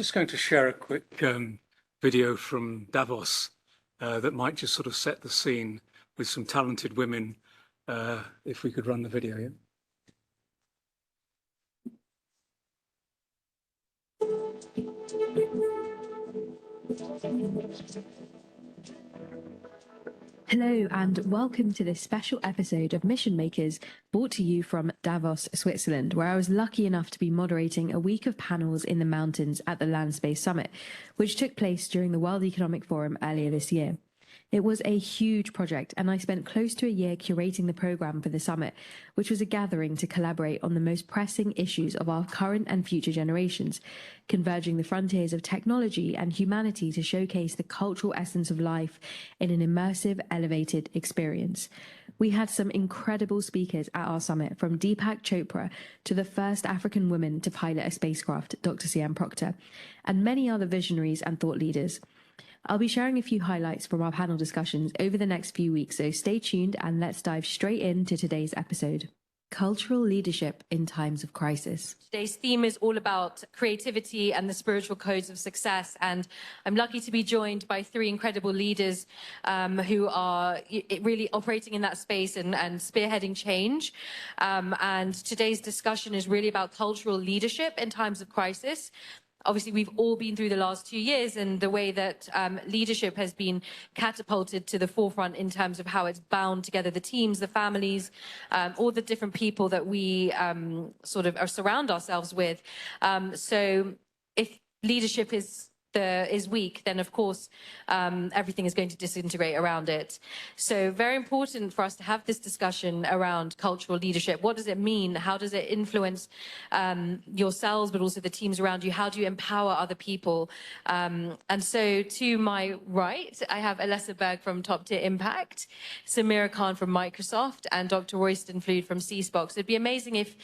just going to share a quick video from Davos that might just sort of set the scene with some talented women. If we could run the video, yeah? Hello and welcome to this special episode of Mission Makers, brought to you from Davos, Switzerland, where I was lucky enough to be moderating a week of panels in the mountains at the Land Space Summit, which took place during the World Economic Forum earlier this year. It was a huge project, and I spent close to a year curating the programme for the summit, which was a gathering to collaborate on the most pressing issues of our current and future generations, converging the frontiers of technology and humanity to showcase the cultural essence of life in an immersive, elevated experience. We had some incredible speakers at our summit, from Deepak Chopra to the first African woman to pilot a spacecraft, Dr. Sian Proctor, and many other visionaries and thought leaders. I'll be sharing a few highlights from our panel discussions over the next few weeks, so stay tuned and let's dive straight into today's episode. Cultural leadership in times of crisis. Today's theme is all about creativity and the spiritual codes of success, and I'm lucky to be joined by three incredible leaders who are really operating in that space and spearheading change. And today's discussion is really about cultural leadership in times of crisis. Obviously, we've all been through the last 2 years and the way that leadership has been catapulted to the forefront in terms of how it's bound together the teams, the families, all the different people that we sort of surround ourselves with. So if leadership is weak, then of course everything is going to disintegrate around it. So very important for us to have this discussion around cultural leadership. What does it mean? How does it influence yourselves, but also the teams around you? How do you empower other people? And so to my right, I have Alessa Berg from Top Tier Impact, Samira Khan from Microsoft, and Dr. Royston Flude from CSPOC. So it'd be amazing if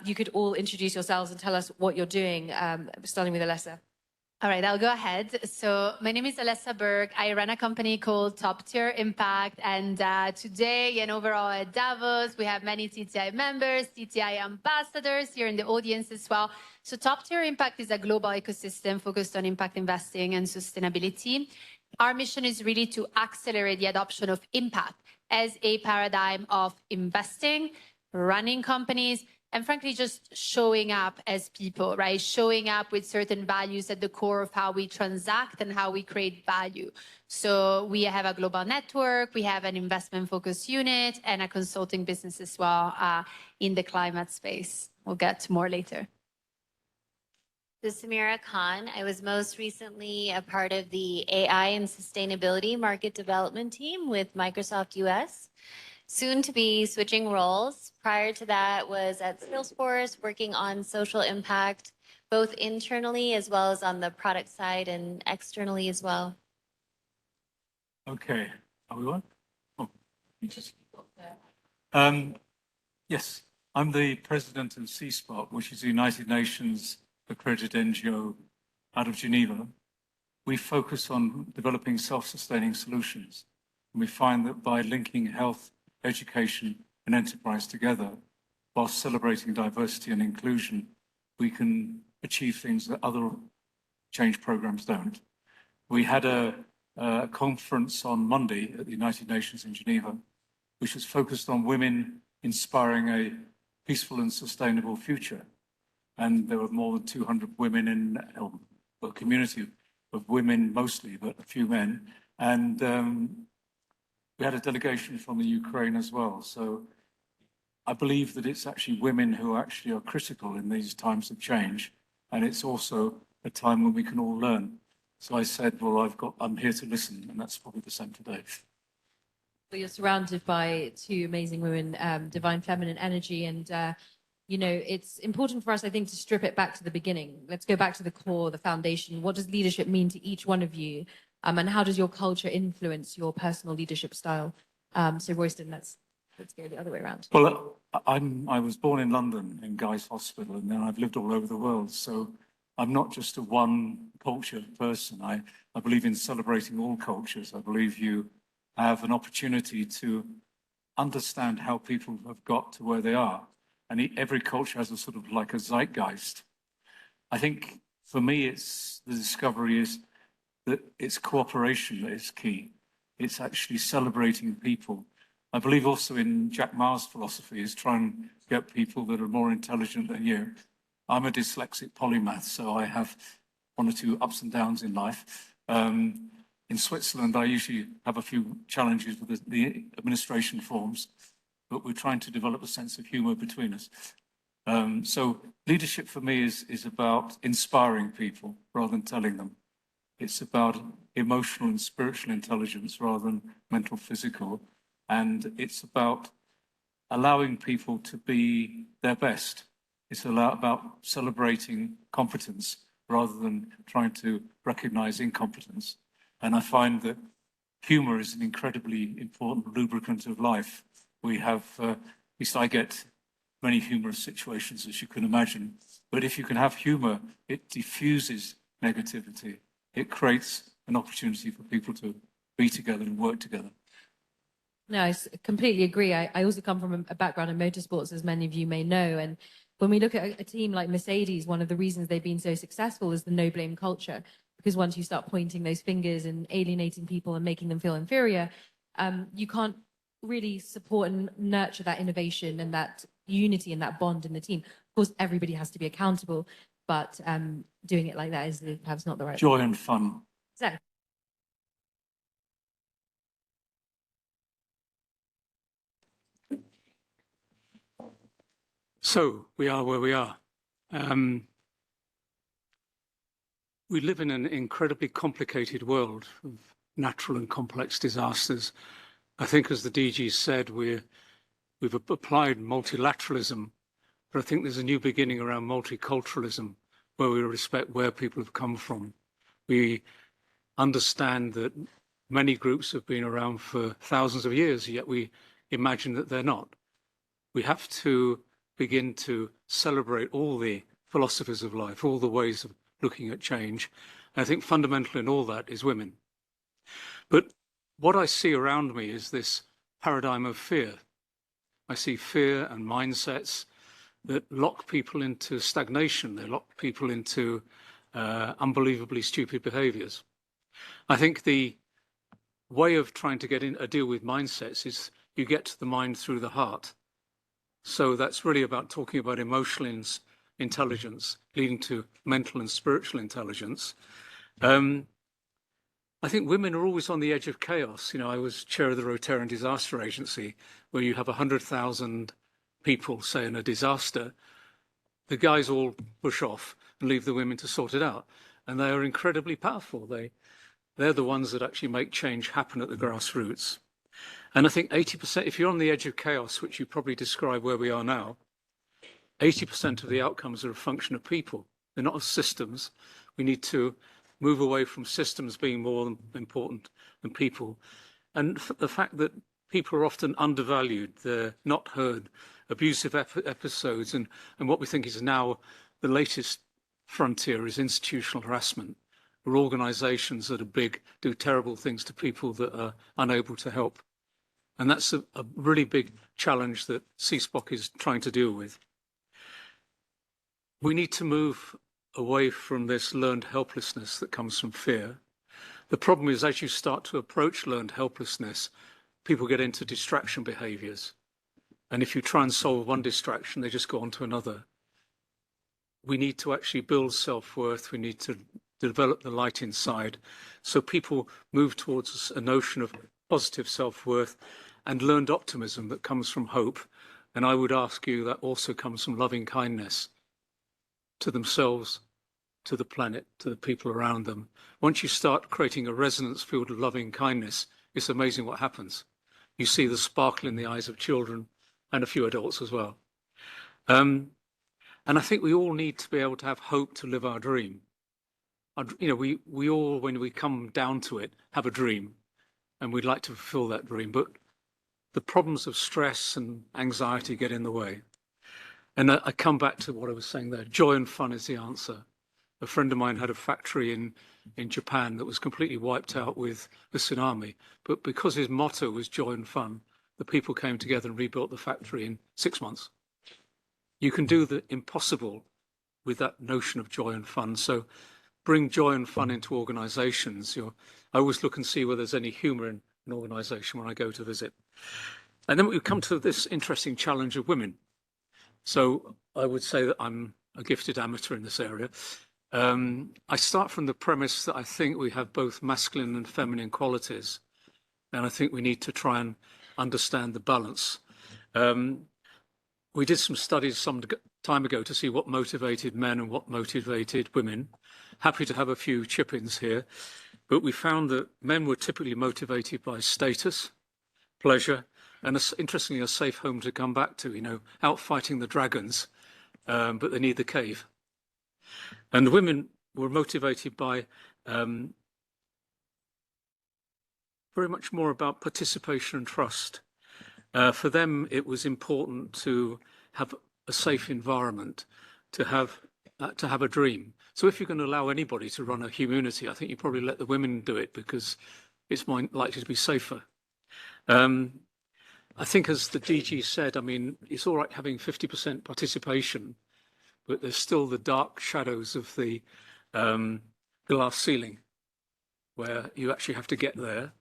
you could all introduce yourselves and tell us what you're doing, starting with Alessa. All right, I'll go ahead. So my name is Alessa Berg. I run a company called Top Tier Impact. And today and overall at Davos, we have many TTI members, TTI ambassadors here in the audience as well. So Top Tier Impact is a global ecosystem focused on impact investing and sustainability. Our mission is really to accelerate the adoption of impact as a paradigm of investing, running companies, and frankly, just showing up as people, right? Showing up with certain values at the core of how we transact and how we create value. So we have a global network, we have an investment-focused unit, and a consulting business as well in the climate space. We'll get to more later. This is Samira Khan. I was most recently a part of the AI and Sustainability Market Development team with Microsoft US. Soon to be switching roles. Prior to that was at Salesforce, working on social impact, both internally as well as on the product side and externally as well. Okay, are we on? Oh, yes, I'm the president of CSPOC, which is the United Nations accredited NGO out of Geneva. We focus on developing self-sustaining solutions. And we find that by linking health, education and enterprise together, while celebrating diversity and inclusion, we can achieve things that other change programs don't. We had a conference on Monday at the United Nations in Geneva, which was focused on women inspiring a peaceful and sustainable future. And there were more than 200 women in a community of women mostly, but a few men. And we had a delegation from the Ukraine as well. So I believe that it's actually women who actually are critical in these times of change. And it's also a time when we can all learn. So I said, well, I'm here to listen. And that's probably the same today. Well, you're surrounded by two amazing women, divine feminine energy. And, you know, it's important for us, I think, to strip it back to the beginning. Let's go back to the core, the foundation. What does leadership mean to each one of you? And how does your culture influence your personal leadership style? So Royston, let's go the other way around. Well, I was born in London in Guy's Hospital, and then I've lived all over the world. So I'm not just a one culture person. I believe in celebrating all cultures. I believe you have an opportunity to understand how people have got to where they are. And every culture has a sort of like a zeitgeist. I think for me, it's the discovery is that it's cooperation that is key. It's actually celebrating people. I believe also in Jack Ma's philosophy is try and get people that are more intelligent than you. I'm a dyslexic polymath, so I have one or two ups and downs in life. In Switzerland, I usually have a few challenges with the administration forms, but we're trying to develop a sense of humor between us. So leadership for me is about inspiring people rather than telling them. It's about emotional and spiritual intelligence rather than mental, physical. And it's about allowing people to be their best. It's about celebrating competence rather than trying to recognize incompetence. And I find that humor is an incredibly important lubricant of life. We have, at least I get many humorous situations, as you can imagine. But if you can have humor, it diffuses negativity. It creates an opportunity for people to be together and work together. No, I completely agree. I also come from a background in motorsports, as many of you may know. And when we look at a team like Mercedes, one of the reasons they've been so successful is the no blame culture. Because once you start pointing those fingers and alienating people and making them feel inferior, you can't really support and nurture that innovation and that unity and that bond in the team. Of course, everybody has to be accountable, but doing it like that is perhaps not the right Joy and fun. Exactly. So we are where we are. We live in an incredibly complicated world of natural and complex disasters. I think, as the DG said, we've applied multilateralism, but I think there's a new beginning around multiculturalism, where we respect where people have come from. We understand that many groups have been around for thousands of years, yet we imagine that they're not. We have to begin to celebrate all the philosophies of life, all the ways of looking at change. And I think fundamental in all that is women. But what I see around me is this paradigm of fear. I see fear and mindsets that lock people into stagnation. They lock people into unbelievably stupid behaviors. I think the way of trying to get in a deal with mindsets is you get to the mind through the heart. So that's really about talking about emotional intelligence leading to mental and spiritual intelligence. I think women are always on the edge of chaos. You know, I was chair of the Rotarian Disaster Agency, where you have 100,000 people, say, in a disaster. The guys all push off and leave the women to sort it out. And they are incredibly powerful. They're the ones that actually make change happen at the grassroots. And I think 80%, if you're on the edge of chaos, which you probably describe where we are now, 80% of the outcomes are a function of people. They're not of systems. We need to move away from systems being more important than people. And the fact that people are often undervalued, they're not heard, abusive episodes, and what we think is now the latest frontier is institutional harassment, or organisations that are big do terrible things to people that are unable to help. And that's a really big challenge that CSPOC is trying to deal with. We need to move away from this learned helplessness that comes from fear. The problem is, as you start to approach learned helplessness, people get into distraction behaviours. And if you try and solve one distraction, they just go on to another. We need to actually build self-worth. We need to develop the light inside. So people move towards a notion of positive self-worth and learned optimism that comes from hope. And I would ask you that also comes from loving kindness to themselves, to the planet, to the people around them. Once you start creating a resonance field of loving kindness, it's amazing what happens. You see the sparkle in the eyes of children and a few adults as well. And I think we all need to be able to have hope to live our dream. You know, we all, when we come down to it, have a dream, and we'd like to fulfill that dream, but the problems of stress and anxiety get in the way. And I come back to what I was saying there. Joy and fun is the answer. A friend of mine had a factory in Japan that was completely wiped out with the tsunami. But because his motto was joy and fun, the people came together and rebuilt the factory in 6 months. You can do the impossible with that notion of joy and fun. So bring joy and fun into organizations. I always look and see whether there's any humor in an organization when I go to visit. And then we come to this interesting challenge of women. So I would say that I'm a gifted amateur in this area. I start from the premise that I think we have both masculine and feminine qualities. And I think we need to try and understand the balance. We did some studies some time ago to see what motivated men and what motivated women. Happy to have a few chip-ins here, but we found that men were typically motivated by status, pleasure, and interestingly, a safe home to come back to, out fighting the dragons, but they need the cave. And women were motivated by very much more about participation and trust. For them, it was important to have a safe environment, to have a dream. So if you're going to allow anybody to run a community, I think you probably let the women do it because it's more likely to be safer. I think, as the DG said, I mean, it's all right having 50% participation, but there's still the dark shadows of the glass ceiling, where you actually have to get there,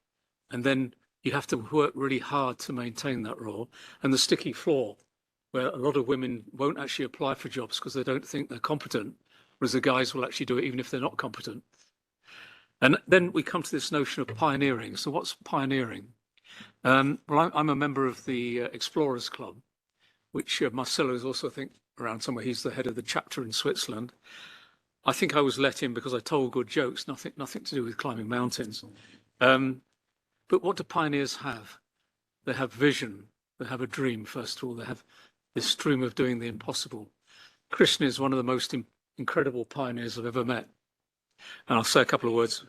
and then you have to work really hard to maintain that role, and the sticky floor, where a lot of women won't actually apply for jobs because they don't think they're competent, whereas the guys will actually do it even if they're not competent. And then we come to this notion of pioneering. So what's pioneering? Well, I'm a member of the Explorers Club, which Marcelo is also, I think, around somewhere. He's the head of the chapter in Switzerland. I think I was let in because I told good jokes, nothing to do with climbing mountains. But what do pioneers have? They have vision. They have a dream, first of all. They have this dream of doing the impossible. Christian is one of the most incredible pioneers I've ever met. And I'll say a couple of words.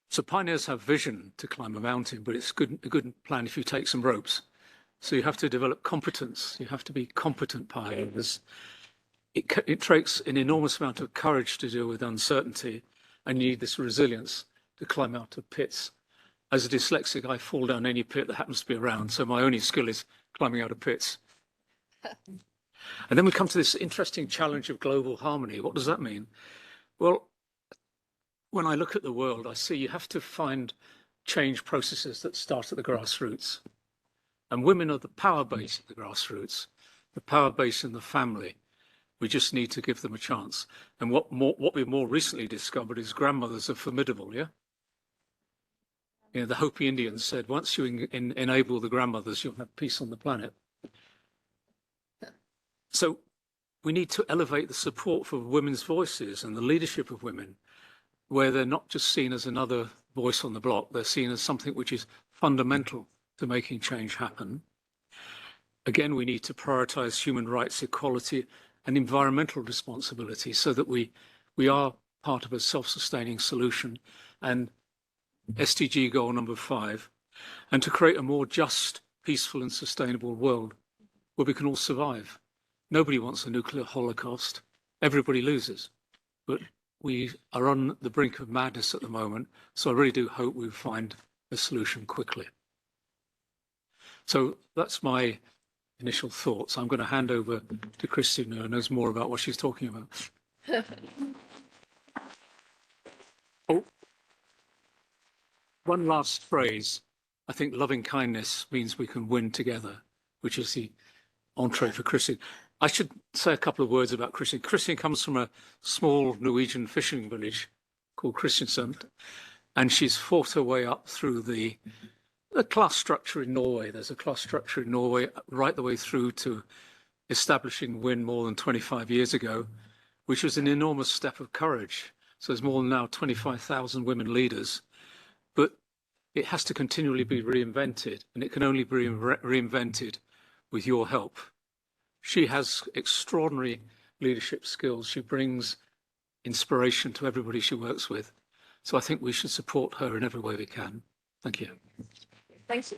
So pioneers have vision to climb a mountain, but it's a good plan if you take some ropes. So you have to develop competence. You have to be competent pioneers. It takes an enormous amount of courage to deal with uncertainty, and you need this resilience to climb out of pits. As a dyslexic, I fall down any pit that happens to be around, so my only skill is climbing out of pits. And then we come to this interesting challenge of global harmony. What does that mean? Well, when I look at the world, I see you have to find change processes that start at the grassroots. And women are the power base at the grassroots, the power base in the family. We just need to give them a chance. And what we've more recently discovered is grandmothers are formidable, yeah? The Hopi Indians said, once you enable the grandmothers, you'll have peace on the planet. So we need to elevate the support for women's voices and the leadership of women, where they're not just seen as another voice on the block, they're seen as something which is fundamental to making change happen. Again, we need to prioritize human rights, equality, and environmental responsibility so that we are part of a self-sustaining solution. And SDG goal number 5, and to create a more just, peaceful and sustainable world where we can all survive. Nobody wants a nuclear holocaust. Everybody loses. But we are on the brink of madness at the moment, so I really do hope we find a solution quickly. So that's my initial thoughts. I'm going to hand over to Christine, who knows more about what she's talking about. Oh, one last phrase. I think loving kindness means we can win together, which is the entree for Christine. I should say a couple of words about Christine. Christine comes from a small Norwegian fishing village called Kristiansand, and she's fought her way up through the class structure in Norway. There's a class structure in Norway right the way through to establishing WIN more than 25 years ago, which was an enormous step of courage. So there's more than now 25,000 women leaders, but it has to continually be reinvented, and it can only be reinvented with your help. She has extraordinary leadership skills. She brings inspiration to everybody she works with. So I think we should support her in every way we can. Thank you. Thank you.